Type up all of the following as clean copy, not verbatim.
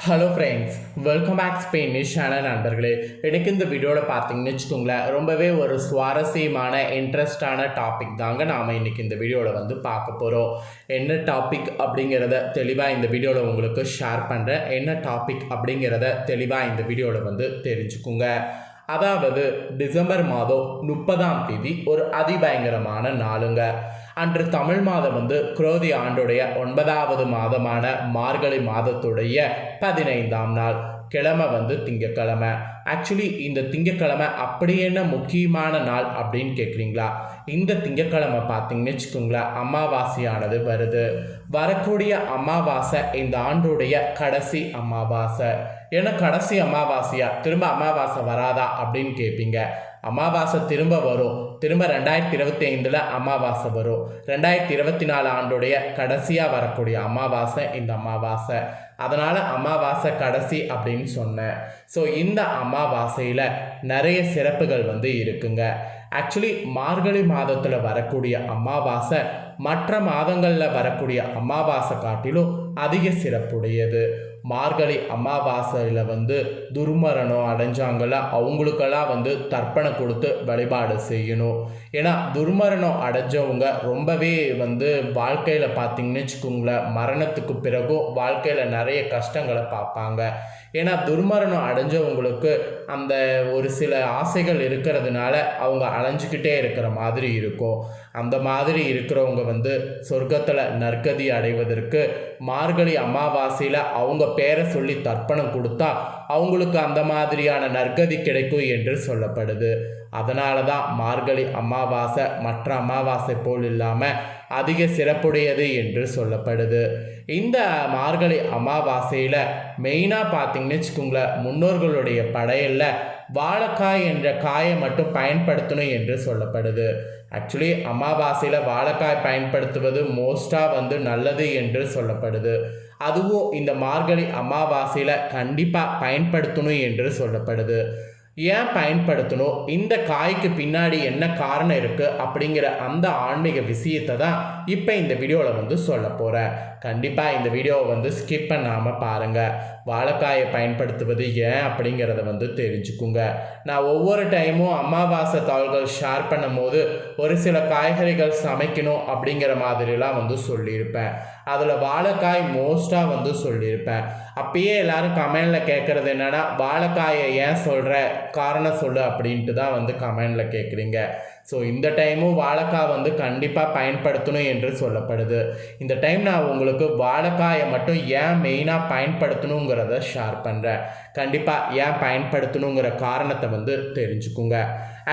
Hello friends, welcome back Spanish channel நண்பர்களே. எனக்கு இந்த வீடியோவில் பார்த்தீங்கன்னு வச்சுக்கோங்களேன், ரொம்பவே ஒரு சுவாரஸ்யமான இன்ட்ரெஸ்டான டாபிக் தாங்க நாம் இன்றைக்கி இந்த வீடியோவில் பார்க்க போகிறோம். என்ன டாபிக் அப்படிங்கிறத தெளிவாக இந்த வீடியோவில் உங்களுக்கு ஷேர் பண்ணுறேன். என்ன டாபிக் அப்படிங்கிறத தெளிவாக இந்த வீடியோவில் தெரிஞ்சுக்குங்க. அதாவது டிசம்பர் மாதம் 30ஆம் தேதி ஒரு அதிபயங்கரமான நாளுங்க. அன்று தமிழ் மாதம் குரோதி ஆண்டுடைய 9வது மாதமான மார்கழி மாதத்துடைய 15ஆம் நாள். கிழமை திங்கக்கிழமை. ஆக்சுவலி இந்த திங்கக்கிழமை அப்படி என்ன முக்கியமான நாள் அப்படின்னு கேட்குறீங்களா? இந்த திங்கக்கிழமை பார்த்தீங்கன்னு வச்சுக்கோங்களேன், அமாவாசையானது வருது. வரக்கூடிய அமாவாசை இந்த ஆண்டுடைய கடைசி அமாவாசை. ஏன்னா கடைசி அமாவாசையா, திரும்ப அமாவாசை வராதா அப்படின்னு கேட்பீங்க. அமாவாசை திரும்ப வரும். திரும்ப 2025 அமாவாசை வரும். 2024 ஆண்டுடைய கடைசியாக வரக்கூடிய அமாவாசை இந்த அமாவாசை. அதனால் அமாவாசை கடைசி அப்படின்னு சொன்னேன். ஸோ இந்த அமாவாசையில் நிறைய சிறப்புகள் இருக்குங்க. ஆக்சுவலி மார்கழி மாதத்தில் வரக்கூடிய அமாவாசை மற்ற மாதங்களில் வரக்கூடிய அமாவாசை காட்டிலும் அதிக சிறப்புடையது. மார்கழி அமாவாசையில் துர்மரணம் அடைஞ்சாங்கள அவங்களுக்கெல்லாம் தர்ப்பணம் கொடுத்து வழிபாடு செய்யணும். ஏன்னா துர்மரணம் அடைஞ்சவங்க ரொம்பவே வாழ்க்கையில் பார்த்தீங்கன்னு வச்சுக்கோங்களேன், மரணத்துக்கு பிறகும் வாழ்க்கையில் நிறைய கஷ்டங்களை பார்ப்பாங்க. ஏன்னா துர்மரணம் அடைஞ்சவங்களுக்கு அந்த ஒரு சில ஆசைகள் இருக்கிறதுனால அவங்க அலைஞ்சிக்கிட்டே இருக்கிற மாதிரி இருக்கும். அந்த மாதிரி இருக்கிறவங்க சொர்க்கத்தில் நற்கதி அடைவதற்கு மார்கழி அமாவாசையில் அவங்க பேரை சொல்லி தர்ப்பணம் கொடுத்தா அவங்களுக்கு அந்த மாதிரியான நற்கதி கிடைக்கும் என்று சொல்லப்படுது. அதனால தான் மார்கழி அமாவாசை மற்ற அமாவாசை போல் இல்லாமல் அதிக சிறப்புடையது என்று சொல்லப்படுது. இந்த மார்கழி அமாவாசையில் மெயினாக பார்த்தீங்கன்னு வச்சுக்கோங்களேன், முன்னோர்களுடைய படையலில் வாழைக்காய் என்ற காயை மட்டும் பயன்படுத்தணும் என்று சொல்லப்படுது. ஆக்சுவலி அமாவாசையில் வாழைக்காய் பயன்படுத்துவது மோஸ்ட்டாக நல்லது என்று சொல்லப்படுது. அதுவும் இந்த மார்கழி அமாவாசையில் கண்டிப்பாக பயன்படுத்தணும் என்று சொல்லப்படுது. ஏன் பயன்படுத்தணும், இந்த காய்க்கு பின்னாடி என்ன காரணம் இருக்குது அப்படிங்கிற அந்த ஆன்மீக விஷயத்தை தான் இப்போ இந்த வீடியோவில் சொல்ல போகிறேன். கண்டிப்பாக இந்த வீடியோவை ஸ்கிப் பண்ணாமல் பாருங்கள். வாழைக்காயை பயன்படுத்துவது ஏன் அப்படிங்கிறத தெரிஞ்சுக்குங்க. நான் ஒவ்வொரு டைமும் அமாவாசை தாள்கள் ஷேர் பண்ணும் போது ஒரு சில காய்கறிகள் சமைக்கணும் அப்படிங்கிற மாதிரிலாம் சொல்லியிருப்பேன். அதில் வாழைக்காய் மோஸ்ட்டாக சொல்லியிருப்பேன். அப்பயே எல்லாரும் கமெண்டில் கேட்குறது என்னென்னா, வாழைக்காயை ஏன் சொல்கிற, காரணம் சொல்லு அப்படின்ட்டு தான் கமெண்டில் கேட்குறீங்க. ஸோ இந்த டைமும் வாழைக்காய் கண்டிப்பாக பயன்படுத்தணும் என்று சொல்லப்படுது. இந்த டைம் நான் உங்களுக்கு வாழைக்காயை மட்டும் ஏன் மெயினாக பயன்படுத்தணுங்கிறத ஷேர் பண்ணுறேன். கண்டிப்பாக ஏன் பயன்படுத்தணுங்கிற காரணத்தை தெரிஞ்சுக்குங்க.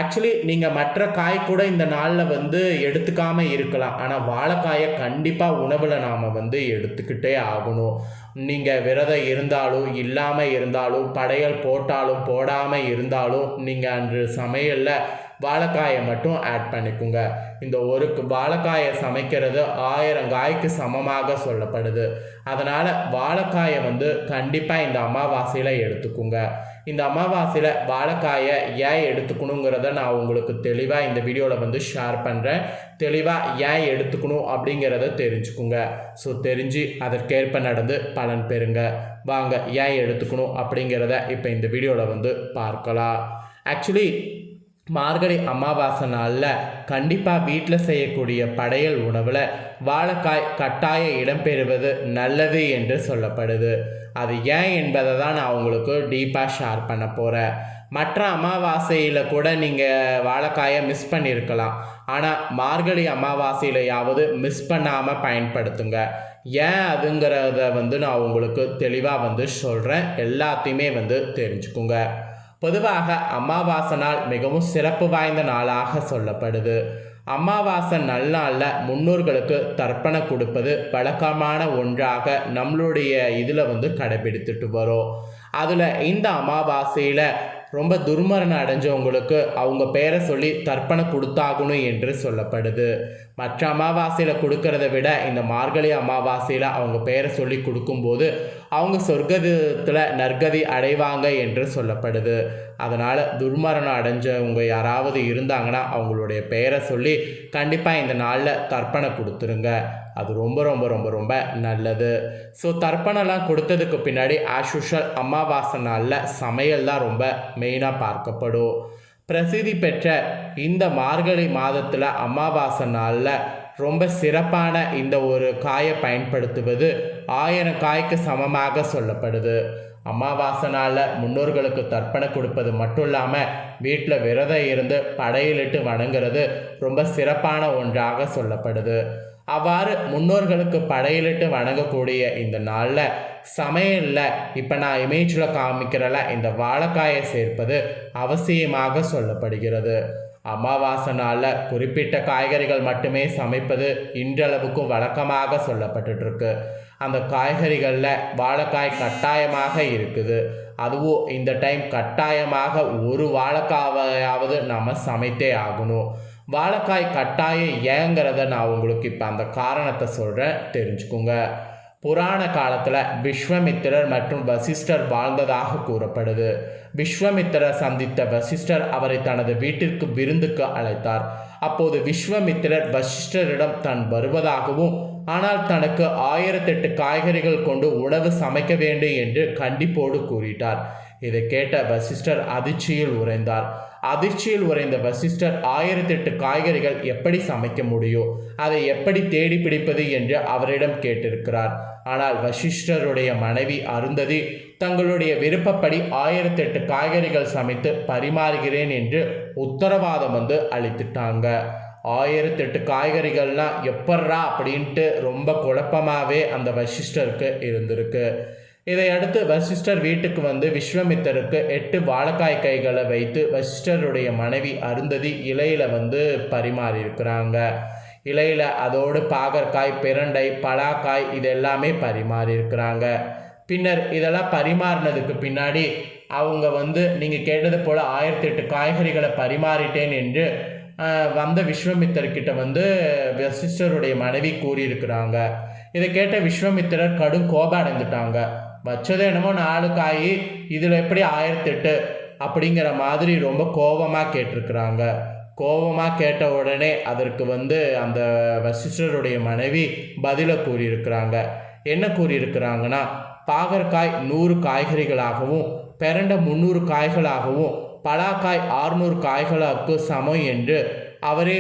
ஆக்சுவலி நீங்கள் மற்ற காய் கூட இந்த நாளில் எடுத்துக்காமல் இருக்கலாம். ஆனால் வாழைக்காயை கண்டிப்பாக உணவில் நாம் எடுத்துக்கிட்டே ஆகணும். நீங்கள் விரதம் இருந்தாலும் இல்லாமல் இருந்தாலும், படையல் போட்டாலும் போடாமல் இருந்தாலும், நீங்கள் அன்று சமையலில் வாழைக்காயை மட்டும் ஆட் பண்ணிக்கோங்க. இந்த ஒரு வாழைக்காயை சமைக்கிறது 1000 காய்க்கு சமமாக சொல்லப்படுது. அதனால் வாழைக்காயை கண்டிப்பாக இந்த அமாவாசையில் எடுத்துக்கோங்க. இந்த அமாவாசையில் வாழைக்காயை ஏன் எடுத்துக்கணுங்கிறத நான் உங்களுக்கு தெளிவாக இந்த வீடியோவில் ஷேர் பண்ணுறேன். தெளிவாக ஏன் எடுத்துக்கணும் அப்படிங்கிறத தெரிஞ்சுக்குங்க. ஸோ தெரிஞ்சு அதற்கேற்ப நடந்து பலன் பெறுங்க. வாங்க ஏன் எடுத்துக்கணும் அப்படிங்கிறத இப்போ இந்த வீடியோவில் பார்க்கலாம். ஆக்சுவலி மார்கழி அமாவாசை நாளில் கண்டிப்பாக வீட்டில் செய்யக்கூடிய படையல் உணவில் வாழைக்காய் கட்டாய இடம்பெறுவது நல்லது என்று சொல்லப்படுது. அது ஏன் என்பதை தான் நான் உங்களுக்கு டீப்பாக ஷேர் பண்ண போகிறேன். மற்ற அமாவாசையில் கூட நீங்கள் வாழைக்காயை மிஸ் பண்ணியிருக்கலாம். ஆனால் மார்கழி அமாவாசையிலையாவது மிஸ் பண்ணாமல் பயன்படுத்துங்க. ஏன் அதுங்கிறத நான் உங்களுக்கு தெளிவாக சொல்கிறேன். எல்லாத்தையுமே தெரிஞ்சுக்குங்க. பொதுவாக அமாவாசை நாள் மிகவும் சிறப்பு வாய்ந்த நாளாக சொல்லப்படுது. அமாவாசை நல்நாளில் முன்னோர்களுக்கு தர்ப்பணம் கொடுப்பது வழக்கமான ஒன்றாக நம்மளுடைய இதில் கடைபிடித்துட்டு வரோம். அதில் இந்த அமாவாசையில் ரொம்ப துர்மரணம் அடைஞ்சவங்களுக்கு அவங்க பேரை சொல்லி தர்ப்பணம் கொடுத்தாகணும் என்று சொல்லப்படுது. மற்ற அமாவாசையில் கொடுக்கறத விட இந்த மார்கழி அமாவாசையில் அவங்க பேரை சொல்லி கொடுக்கும்போது அவங்க சொர்க்கத்தில் நற்கதி அடைவாங்க என்று சொல்லப்படுது. அதனால் துர்மரணம் அடைஞ்சவங்க யாராவது இருந்தாங்கன்னா அவங்களுடைய பெயரை சொல்லி கண்டிப்பாக இந்த நாளில் தர்ப்பணை கொடுத்துருங்க. அது ரொம்ப ரொம்ப ரொம்ப ரொம்ப நல்லது. ஸோ தர்ப்பணம்லாம் கொடுத்ததுக்கு பின்னாடி ஆஸ் யூஷுவல் அமாவாசை நாளில் சமையல் தான் ரொம்ப மெயினாக பார்க்கப்படும். பிரசித்தி பெற்ற இந்த மார்கழி மாதத்தில் அமாவாசை நாளில் ரொம்ப சிறப்பான இந்த ஒரு காயை பயன்படுத்துவது 1000 காய்க்கு சமமாக சொல்லப்படுது. அமாவாசை நாளில் முன்னோர்களுக்கு தர்ப்பணம் கொடுப்பது மட்டும் இல்லாமல் வீட்டில் விரதம் இருந்து படையலிட்டு வணங்குறது ரொம்ப சிறப்பான ஒன்றாக சொல்லப்படுது. அவ்வாறு முன்னோர்களுக்கு படையலிட்டு வணங்கக்கூடிய இந்த நாளில் சமையலில் இப்போ நான் இமேஜில் காமிக்கிறல இந்த வாழைக்காயை சேர்ப்பது அவசியமாக சொல்லப்படுகிறது. அமாவாசை நாளில் குறிப்பிட்ட காய்கறிகள் மட்டுமே சமைப்பது இன்றளவுக்கும் வழக்கமாக சொல்லப்பட்டுருக்கு. அந்த காய்கறிகளில் வாழைக்காய் கட்டாயமாக இருக்குது. அதுவும் இந்த டைம் கட்டாயமாக ஒரு வாழைக்காயாவது நம்ம சமைத்தே ஆகணும். வாழைக்காய் கட்டாயம் ஏங்கிறத நான் உங்களுக்கு இப்போ அந்த காரணத்தை சொல்கிறேன், தெரிஞ்சுக்கோங்க. புராண காலத்தில் விஸ்வாமித்திரர் மற்றும் வசிஷ்டர் வாழ்ந்ததாக கூறப்படுது. விஸ்வாமித்திரர் சந்தித்த வசிஷ்டர் அவரை தனது வீட்டிற்கு விருந்துக்கு அழைத்தார். அப்போது விஸ்வாமித்திரர் வசிஷ்டரிடம் தான் வருவதாகவும் ஆனால் தனக்கு 1008 காய்கறிகள் கொண்டு உணவு சமைக்க வேண்டும் என்று கண்டிப்போடு கூறிட்டார். இதை கேட்ட வசிஷ்டர் அதிர்ச்சியில் உறைந்தார். அதிர்ச்சியில் உறைந்த வசிஷ்டர் 1008 காய்கறிகள் எப்படி சமைக்க முடியும், அதை எப்படி தேடி பிடிப்பது என்று அவரிடம் கேட்டிருக்கிறார். ஆனால் வசிஷ்டருடைய மனைவி அருந்ததி தங்களுடைய விருப்பப்படி 1008 காய்கறிகள் சமைத்து பரிமாறுகிறேன் என்று உத்தரவாதம் அளித்துட்டாங்க. 1008 காய்கறிகள்லாம் எப்பட்றா அப்படின்ட்டு ரொம்ப குழப்பமாகவே அந்த வசிஷ்டருக்கு இருந்திருக்கு. இதையடுத்து வசிஷ்டர் வீட்டுக்கு விஸ்வாமித்தருக்கு 8 வாழைக்காய் கைகளை வைத்து வசிஷ்டருடைய மனைவி அருந்ததி இலையில் பரிமாறியிருக்கிறாங்க. இலையில் அதோடு பாகற்காய், பிரண்டை, பலாக்காய் இதெல்லாமே பரிமாறியிருக்கிறாங்க. பின்னர் இதெல்லாம் பரிமாறினதுக்கு பின்னாடி அவங்க நீங்கள் கேட்டது போல் 1008 காய்கறிகளை பரிமாறிட்டேன் என்று வந்த விஸ்வாமித்தர்கிட்ட வசிஷ்டருடைய மனைவி கூறியிருக்கிறாங்க. இதை கேட்ட விஸ்வாமித்திரர் கடும் கோபம் அடைந்துட்டாங்க. வச்சது என்னமோ 4 காய், இதில் எப்படி 1008 அப்படிங்கிற மாதிரி ரொம்ப கோபமாக கேட்டிருக்கிறாங்க. கோபமாக கேட்ட உடனே அதற்கு அந்த வசிஷ்டருடைய மனைவி பதிலை கூறியிருக்கிறாங்க. என்ன கூறியிருக்கிறாங்கன்னா, பாகற்காய் 100 காய்கறிகளாகவும் பிரண்டை 300 காய்களாகவும் பலாக்காய் 600 காய்களுக்கு சமம் என்று அவரே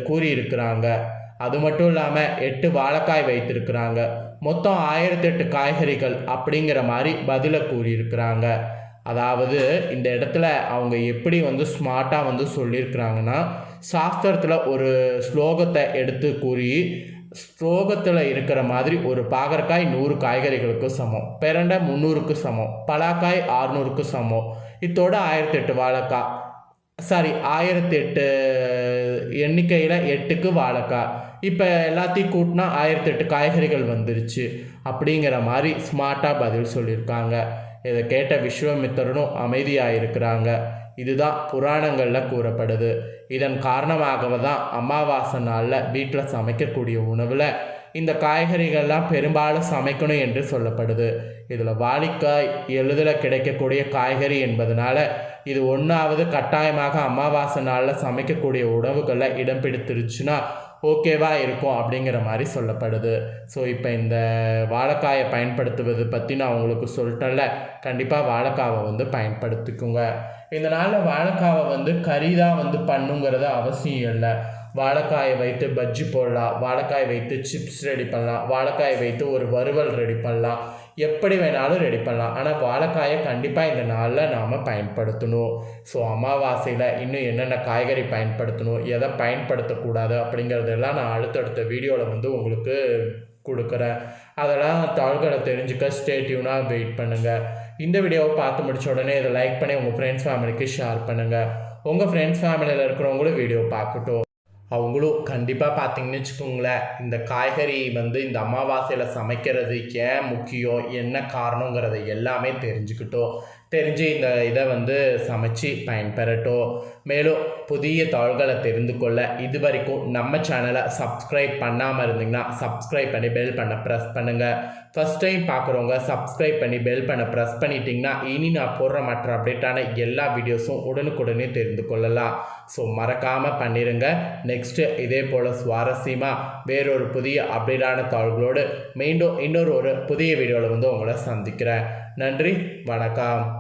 கூறியிருக்கிறாங்க. அது மட்டும் இல்லாமல் 8 வாழைக்காய் வைத்திருக்கிறாங்க. மொத்தம் 1008 காய்கறிகள் அப்படிங்கிற மாதிரி பதிலை கூறியிருக்கிறாங்க. அதாவது இந்த இடத்துல அவங்க எப்படி ஸ்மார்ட்டாக சொல்லியிருக்கிறாங்கன்னா, சாஸ்திரத்தில் ஒரு ஸ்லோகத்தை எடுத்து கூறி ஸ்லோகத்தில் இருக்கிற மாதிரி ஒரு பாகற்காய் 100 காய்கறிகளுக்கு சமம், பிரண்டை 300க்கு சமம், பலாக்காய் 600க்கு சமம், இத்தோட 1008 வாழைக்காய், சாரி 1008 எண்ணிக்கையில் 8க்கு வாழைக்காய், இப்போ எல்லாத்தையும் கூட்டினா 1008 காய்கறிகள் வந்துருச்சு அப்படிங்கிற மாதிரி ஸ்மார்ட்டாக பதில் சொல்லியிருக்காங்க. இதை கேட்ட விஸ்வாமித்திரனும் அமைதியாக இருக்கிறாங்க. இதுதான் புராணங்களில் கூறப்படுது. இதன் காரணமாக தான் அமாவாசை நாளில் வீட்டில் சமைக்கக்கூடிய உணவில் இந்த காய்கறிகள்லாம் பெரும்பாலும் சமைக்கணும் என்று சொல்லப்படுது. இதில் வாழைக்காய் எளிதில் கிடைக்கக்கூடிய காய்கறி என்பதனால இது ஒன்றாவது கட்டாயமாக அமாவாசை நாளில் சமைக்கக்கூடிய உணவுகளில் இடம் பிடித்துருச்சுன்னா ஓகேவா இருக்கும் அப்படிங்கிற மாதிரி சொல்லப்படுது. ஸோ இப்போ இந்த வாழைக்காயை பயன்படுத்துவது பற்றி நான் உங்களுக்கு சொல்லிட்டேன்ல, கண்டிப்பாக வாழைக்காவை பயன்படுத்திக்குங்க. இந்த நாளில் வாழைக்காவை கறி தான் பண்ணுங்கிறது அவசியம் இல்லை. வாழைக்காயை வைத்து பஜ்ஜி போடலாம், வாழைக்காயை வைத்து சிப்ஸ் ரெடி பண்ணலாம், வாழைக்காயை வைத்து ஒரு வறுவல் ரெடி பண்ணலாம், எப்படி வேணாலும் ரெடி பண்ணலாம். ஆனால் வாழைக்காயை கண்டிப்பாக இந்த நாளில் நாம் பயன்படுத்தணும். ஸோ அமாவாசையில் இன்னும் என்னென்ன காய்கறி பயன்படுத்தணும், எதை பயன்படுத்தக்கூடாது அப்படிங்கிறதெல்லாம் நான் அடுத்தடுத்த வீடியோவில் உங்களுக்கு கொடுக்குறேன். அதெல்லாம் தாள்களை தெரிஞ்சுக்க ஸ்டே டியூனாக வெயிட் பண்ணுங்கள். இந்த வீடியோவை பார்த்து முடித்த உடனே இதை லைக் பண்ணி உங்கள் ஃப்ரெண்ட்ஸ் ஃபேமிலிக்கு ஷேர் பண்ணுங்கள். உங்கள் ஃப்ரெண்ட்ஸ் ஃபேமிலியில் இருக்கிறவங்களும் வீடியோ பார்க்கட்டும். அவங்களும் கண்டிப்பாக பார்த்தீங்கன்னு வச்சுக்கோங்களேன், இந்த காய்கறி இந்த அமாவாசையில் சமைக்கிறது ஏன் முக்கியம், என்ன காரணங்கிறத எல்லாமே தெரிஞ்சுக்கிட்டோம். தெரிஞ்சு இந்த இதை வந்து சமைச்சு பயன்பெறட்டும். மேலும் புதிய தாள்களை தெரிந்து கொள்ள இது வரைக்கும் நம்ம சேனலை சப்ஸ்கிரைப் பண்ணாமல் இருந்தீங்கன்னா சப்ஸ்கிரைப் பண்ணி பெல் பண்ண ப்ரெஸ் பண்ணுங்கள். ஃபஸ்ட் டைம் பார்க்குறவங்க சப்ஸ்கிரைப் பண்ணி பெல் பண்ண ப்ரெஸ் பண்ணிட்டீங்கன்னா இனி நான் போடுற மற்ற அப்டேட்டான எல்லா வீடியோஸும் உடனுக்குடனே தெரிந்து கொள்ளலாம். ஸோ மறக்காமல் பண்ணிடுங்க. நெக்ஸ்ட்டு இதே போல் சுவாரஸ்யமாக வேறொரு புதிய அப்டேட்டான தாள்களோடு மீண்டும் இன்னொரு புதிய வீடியோவில் வந்து உங்களை சந்திக்கிறேன். நன்றி, வணக்கம்.